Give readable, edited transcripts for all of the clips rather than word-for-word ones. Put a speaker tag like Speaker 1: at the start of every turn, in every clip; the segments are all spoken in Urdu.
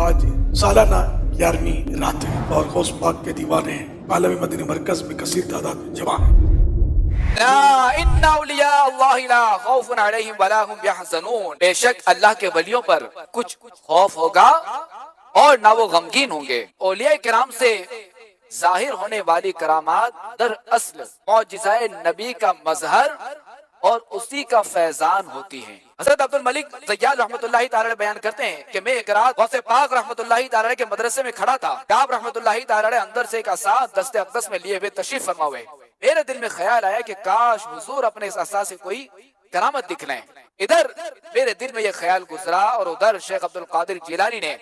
Speaker 1: آج سالانہ 11ویں رات ہے اور غوث پاک کے دیوانے عالمی مدنی مرکز میں کثیر تعداد میں جمع ہیں۔
Speaker 2: ان اولیاء اللہ لا خوف علیہم ولا هم یحزنون، بے شک اللہ کے ولیوں پر کچھ خوف ہوگا اور نہ وہ غمگین ہوں گے۔ اولیاء کرام سے ظاہر ہونے والی کرامات در اصل معجزہ نبی کا مظہر اور اسی کا فیضان ہوتی ہیں۔ حضرت عبد الملک زیاد رحمۃ اللہ تعالی بیان کرتے ہیں کہ میں ایک رات غوث پاک رحمۃ اللہ تعالی کے مدرسے میں کھڑا تھا۔ کعب رحمۃ اللہ تعالی اندر سے ایک عصا دست اقدس میں لیے ہوئے تشریف فرما ہوئے۔ میرے دل میں خیال آیا کہ کاش حضور اپنے اس عصا سے کوئی کرامت دکھلائیں۔ ادھر میرے دل میں یہ خیال گزرا اور ادھر شیخ عبد القادر جیلانی نے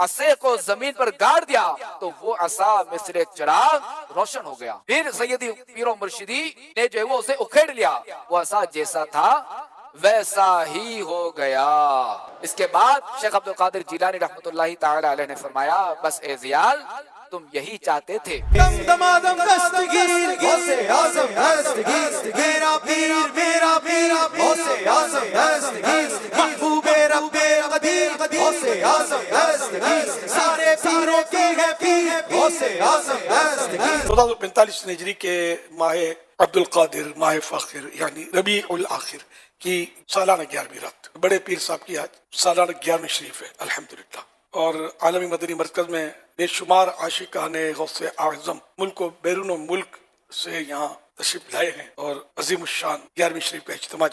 Speaker 2: عصے کو زمین پر گاڑ دیا تو وہ عصا مثل چراغ روشن ہو گیا۔ پھر سیدی پیر و مرشدی نے جو ہے وہ اسے اکھیڑ لیا، وہ عصا جیسا تھا ویسا ہی ہو گیا۔ اس کے بعد شیخ عبد القادر جیلانی رحمۃ اللہ تعالی علیہ نے فرمایا بس اے زیال تم یہی چاہتے تھے۔
Speaker 3: دمادم دستگیر غوث اعظم دستگیر، میرا پیر میرا پیر غوث اعظم دستگیر، محبوب رب قدیر غوث اعظم دستگیر، سارے پیروں کے ہے پیر غوث اعظم دستگیر۔
Speaker 1: 1445 ہجری کے ماہ عبد القادر ماہ فاخر یعنی ربیع الاخر کی سالانہ 11ویں رات، بڑے پیر صاحب کی آج سالانہ 11ویں شریف ہے الحمدللہ۔ اور عالمی مدنی مرکز میں بے شمار عاشقان غوث اعظم ملک و بیرون ملک سے یہاں تشریف لائے ہیں اور عظیم الشان 11ویں شریف کا اجتماع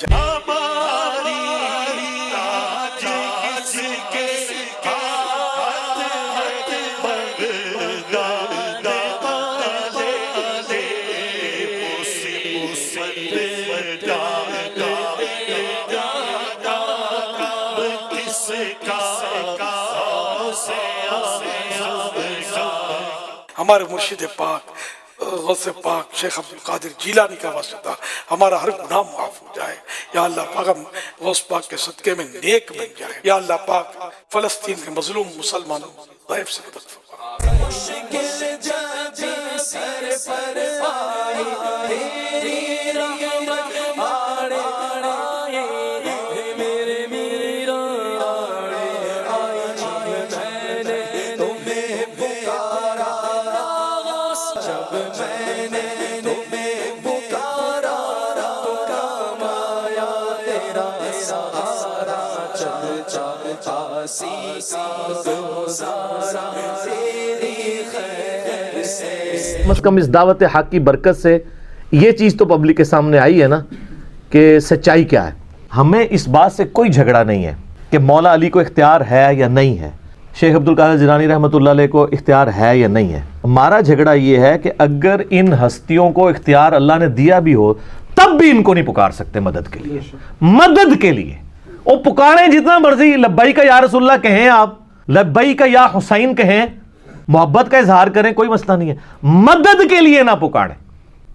Speaker 1: ہمارے مرشد پاک غوث پاک شیخ عبد القادر جیلانی کا واسطہ ہمارا ہر گناہ معاف ہو جائے یا اللہ پاک، ہم غوث پاک کے صدقے میں نیک بن جائے یا اللہ پاک، فلسطین کے مظلوم مسلمانوں غیب سے مدد فرما۔
Speaker 3: مشکل جب سر پر آئی تیری رحمت آڑے آئے، میرے میرا آڑے آئے، میں نے تمہیں پکارا جب میں نے تمہیں پکارا تو کام آیا تیرا سہارا، چل چل چاسی کا گزارا تیری خیر سے۔
Speaker 4: کم از کم اس دعوت حق کی برکت سے یہ چیز تو پبلک کے سامنے آئی ہے نا کہ سچائی کیا ہے۔ ہمیں اس بات سے کوئی جھگڑا نہیں ہے کہ مولا علی کو اختیار ہے یا نہیں ہے، شیخ عبد القادر جیلانی رحمۃ اللہ علیہ کو اختیار ہے یا نہیں ہے۔ ہمارا جھگڑا یہ ہے کہ اگر ان ہستیوں کو اختیار اللہ نے دیا بھی ہو تب بھی ان کو نہیں پکار سکتے مدد کے لیے۔ مدد کے لیے وہ پکاریں جتنا مرضی، لبیک یا رسول اللہ کہیں، آپ لبیک یا حسین کہیں، محبت کا اظہار کریں، کوئی مسئلہ نہیں ہے، مدد کے لیے نہ پکاریں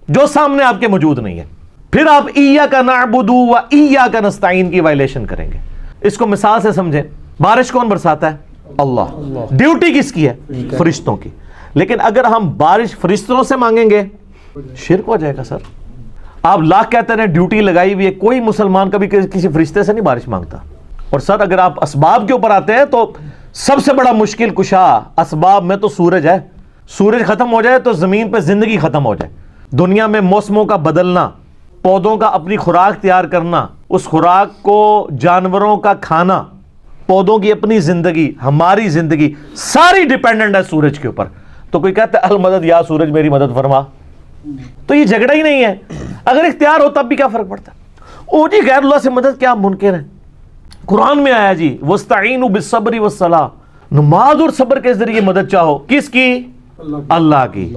Speaker 4: جو سامنے آپ کے موجود نہیں ہے۔ پھر آپ ایاک نعبد و ایاک نستعین کی وائلیشن کریں گے۔ اس کو مثال سے سمجھیں، بارش کون برساتا ہے؟ اللہ۔ ڈیوٹی کس کی ہے؟ فرشتوں کی۔ لیکن اگر ہم بارش فرشتوں سے مانگیں گے شرک ہو جائے گا۔ سر آپ لاکھ کہتے ہیں ڈیوٹی لگائی ہوئی ہے، کوئی مسلمان کبھی کسی فرشتے سے نہیں بارش مانگتا۔ اور سر اگر آپ اسباب کے اوپر آتے ہیں تو سب سے بڑا مشکل کشا اسباب میں تو سورج ہے۔ سورج ختم ہو جائے تو زمین پہ زندگی ختم ہو جائے۔ دنیا میں موسموں کا بدلنا، پودوں کا اپنی خوراک تیار کرنا، اس خوراک کو جانوروں کا کھانا، پودوں کی اپنی زندگی، ہماری زندگی ساری ڈیپینڈنٹ ہے سورج کے اوپر۔ تو کوئی کہتا ہے المدد یا سورج میری مدد فرما، تو یہ جھگڑا ہی نہیں ہے۔ اگر اختیار ہو تب بھی کیا فرق پڑتا ہے؟ او جی غیر اللہ سے مدد کیا ممکن ہے؟ قرآن میں آیا جی وَاسْتَعِينُوا بِالصَّبْرِ وَالصَّلَاةِ، نماز اور صبر کے ذریعے مدد چاہو۔ کس کی؟ اللہ کی۔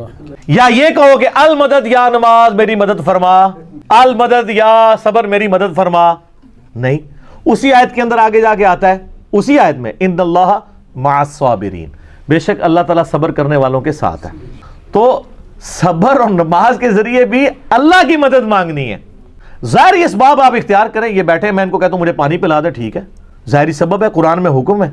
Speaker 4: یا یہ کہو کہ المدد یا نماز میری مدد فرما، المدد یا صبر میری مدد فرما، نہیں۔ اسی آیت کے اندر آگے جا کے آتا ہے، اسی آیت میں ان اللہ مع الصابرین، بے شک اللہ تعالیٰ صبر کرنے والوں کے ساتھ ہے۔ تو صبر اور نماز کے ذریعے بھی اللہ کی مدد مانگنی ہے۔ ظاہری اسباب آپ اختیار کریں، یہ بیٹھے میں ان کو کہتا ہوں مجھے پانی پلا دے، ٹھیک ہے، ظاہری سبب ہے، قرآن میں حکم ہے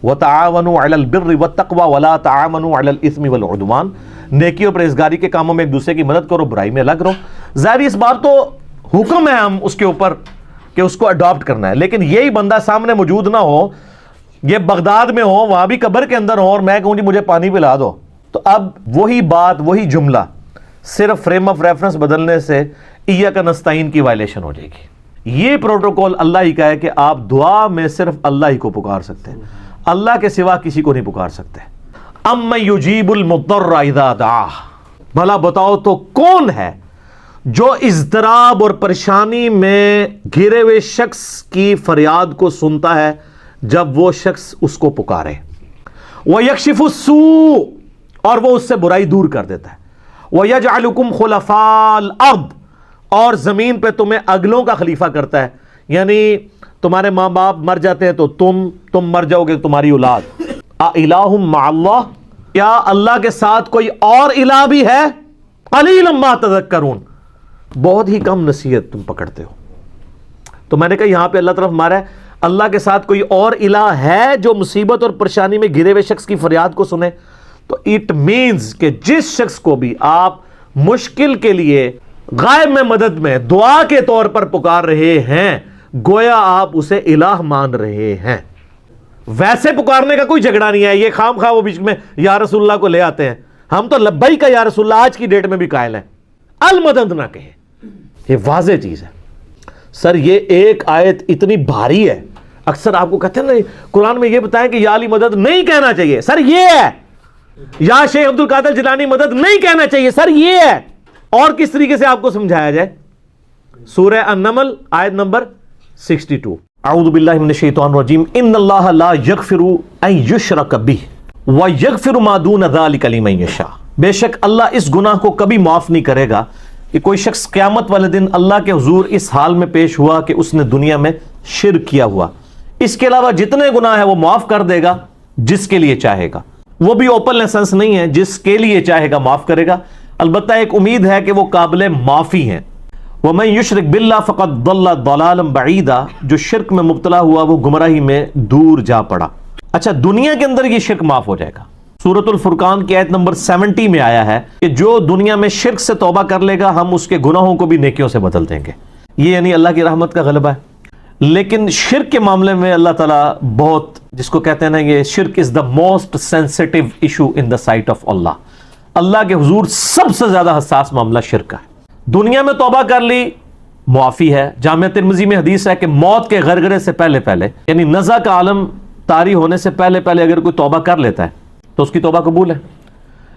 Speaker 4: وَتَعَاوَنُوا عَلَى الْبِرِّ وَالتَّقْوَى وَلَا تَعَاوَنُوا عَلَى الْإِثْمِ وَالْعُدْوَانِ، نیکی اور پرہیزگاری کے کاموں میں ایک دوسرے کی مدد کرو، برائی میں الگ رہو۔ ظاہری اسباب تو حکم ہے ہم اس کے اوپر کہ اس کو اڈاپٹ کرنا ہے، لیکن یہی بندہ سامنے موجود نہ ہو یہ بغداد میں ہو، وہاں بھی قبر کے اندر ہو، اور میں کہوں جی مجھے پانی پلا دو، تو اب وہی بات وہی جملہ صرف فریم آف ریفرنس بدلنے سے ایاک نستعین کی وائلیشن ہو جائے گی۔ یہ پروٹوکول اللہ ہی کا ہے کہ آپ دعا میں صرف اللہ ہی کو پکار سکتے ہیں، اللہ کے سوا کسی کو نہیں پکار سکتے۔ اَمَّن يُجِيبُ الْمُضْطَرَّ اِذَا دَعَاهُ، بھلا بتاؤ تو کون ہے جو اضطراب اور پریشانی میں گھرے ہوئے شخص کی فریاد کو سنتا ہے جب وہ شخص اس کو پکارے۔ وَيَكْشِفُ السُّوءَ، اور وہ اس سے برائی دور کر دیتا ہے۔ وَيَجْعَلُكُمْ خُلَفَاءَ الْأَرْضِ، اور زمین پہ تمہیں اگلوں کا خلیفہ کرتا ہے، یعنی تمہارے ماں باپ مر جاتے ہیں تو تم مر جاؤ گے، تمہاری اولاد۔ اِلَٰهٌ مَّعَ اللَّهِ، کیا اللہ کے ساتھ کوئی اور الہ بھی ہے؟ قَلِيلًا مَّا تَذَكَّرُونَ، بہت ہی کم نصیحت تم پکڑتے ہو۔ تو میں نے کہا یہاں پہ اللہ طرف مارا ہے، اللہ کے ساتھ کوئی اور الہ ہے جو مصیبت اور پریشانی میں گھرے ہوئے شخص کی فریاد کو سنے؟ تو اٹ مینز کہ جس شخص کو بھی آپ مشکل کے لیے غائب میں مدد میں دعا کے طور پر پکار رہے ہیں، گویا آپ اسے الہ مان رہے ہیں۔ ویسے پکارنے کا کوئی جھگڑا نہیں ہے، یہ خام خواہ وہ بیچ میں یا رسول اللہ کو لے آتے ہیں، ہم تو لبیک کا یا رسول اللہ آج کی ڈیٹ میں بھی قائل ہیں، المدد نہ کہیں، یہ واضح چیز ہے۔ سر یہ ایک آیت اتنی بھاری ہے، اکثر آپ کو کہتے ہیں نا قرآن میں یہ بتائیں کہ یا علی مدد نہیں کہنا چاہیے، سر یہ ہے۔ یا شیخ عبد القادر جیلانی مدد نہیں کہنا چاہیے، سر یہ ہے۔ اور کس طریقے سے آپ کو سمجھایا جائے؟ سورہ النمل آیت نمبر 62، اعوذ باللہ من الشیطان الرجیم، ان اللہ لا یغفر ان یشرک بہ ویغفر ما دون ذلک لمن یشاء، بے شک اللہ اس گناہ کو کبھی معاف نہیں کرے گا کہ کوئی شخص قیامت والے دن اللہ کے حضور اس حال میں پیش ہوا کہ اس نے دنیا میں شرک کیا ہوا، اس کے علاوہ جتنے گناہ ہیں وہ معاف کر دے گا جس کے لیے چاہے گا، وہ بھی اوپن لائسنس نہیں ہے، جس کے لیے چاہے گا معاف کرے گا، البتہ ایک امید ہے کہ وہ قابل معافی ہیں۔ وَمَن يُشْرِكْ بِاللَّهِ فَقَدْ ضَلَّ ضَلَالًا بَعِيدًا، جو شرک میں مبتلا ہوا وہ گمراہی میں دور جا پڑا۔ اچھا دنیا کے اندر یہ شرک معاف ہو جائے گا۔ سورۃ الفرقان کی آیت نمبر 70 میں آیا ہے کہ جو دنیا میں شرک سے توبہ کر لے گا ہم اس کے گناہوں کو بھی نیکیوں سے بدل دیں گے، یہ یعنی اللہ کی رحمت کا غلبہ ہے۔ لیکن شرک کے معاملے میں اللہ تعالیٰ بہت، جس کو کہتے ہیں نا یہ شرک is the most sensitive issue in the sight of Allah, اللہ کے حضور سب سے زیادہ حساس معاملہ شرک کا ہے۔ دنیا میں توبہ کر لی معافی ہے، جامعہ ترمذی میں حدیث ہے کہ موت کے غرغرے سے پہلے یعنی نزع کا عالم طاری ہونے سے پہلے اگر کوئی توبہ کر لیتا ہے تو اس کی توبہ قبول ہے،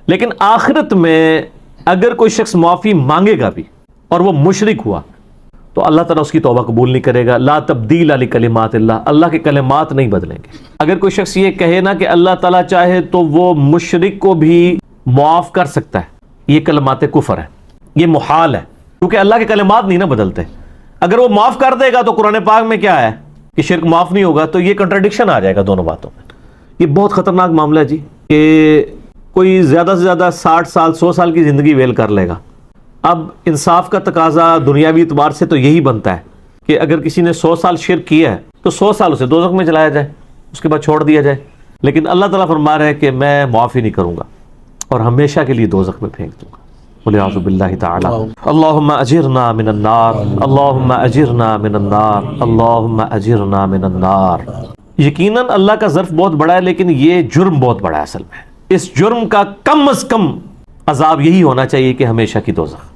Speaker 4: لیکن آخرت میں اگر کوئی شخص معافی مانگے گا بھی اور وہ مشرک ہوا تو اللہ تعالیٰ اس کی توبہ قبول نہیں کرے گا۔ لا تبدیل لکلمات اللہ، اللہ کے کلمات نہیں بدلیں گے۔ اگر کوئی شخص یہ کہے نا کہ اللہ تعالیٰ چاہے تو وہ مشرک کو بھی معاف کر سکتا ہے، یہ کلمات کفر ہے، یہ محال ہے، کیونکہ اللہ کے کلمات نہیں نہ بدلتے۔ اگر وہ معاف کر دے گا تو قرآن پاک میں کیا ہے کہ شرک معاف نہیں ہوگا، تو یہ کنٹرڈکشن آ جائے گا دونوں باتوں میں۔ یہ بہت خطرناک معاملہ ہے جی، کہ کوئی زیادہ سے زیادہ 60 سال 100 سال کی زندگی ویل کر لے گا۔ اب انصاف کا تقاضا دنیاوی اعتبار سے تو یہی بنتا ہے کہ اگر کسی نے 100 سال شرک کیا ہے تو 100 سال اسے دوزخ میں چلایا جائے، اس کے بعد چھوڑ دیا جائے، لیکن اللہ تعالیٰ فرما رہا ہے کہ میں معافی نہیں کروں گا اور ہمیشہ کے لیے دوزخ میں پھینک دوں گا۔ والعیاذ باللہ تعالی۔ اللہم اجرنا من النار، اللہم اجرنا من النار، اللہم اجرنا من النار۔ یقیناً اللہ کا ظرف بہت بڑا ہے، لیکن یہ جرم بہت بڑا ہے اصل میں۔ اس جرم کا کم از کم عذاب یہی ہونا چاہیے کہ ہمیشہ کی دوزخ۔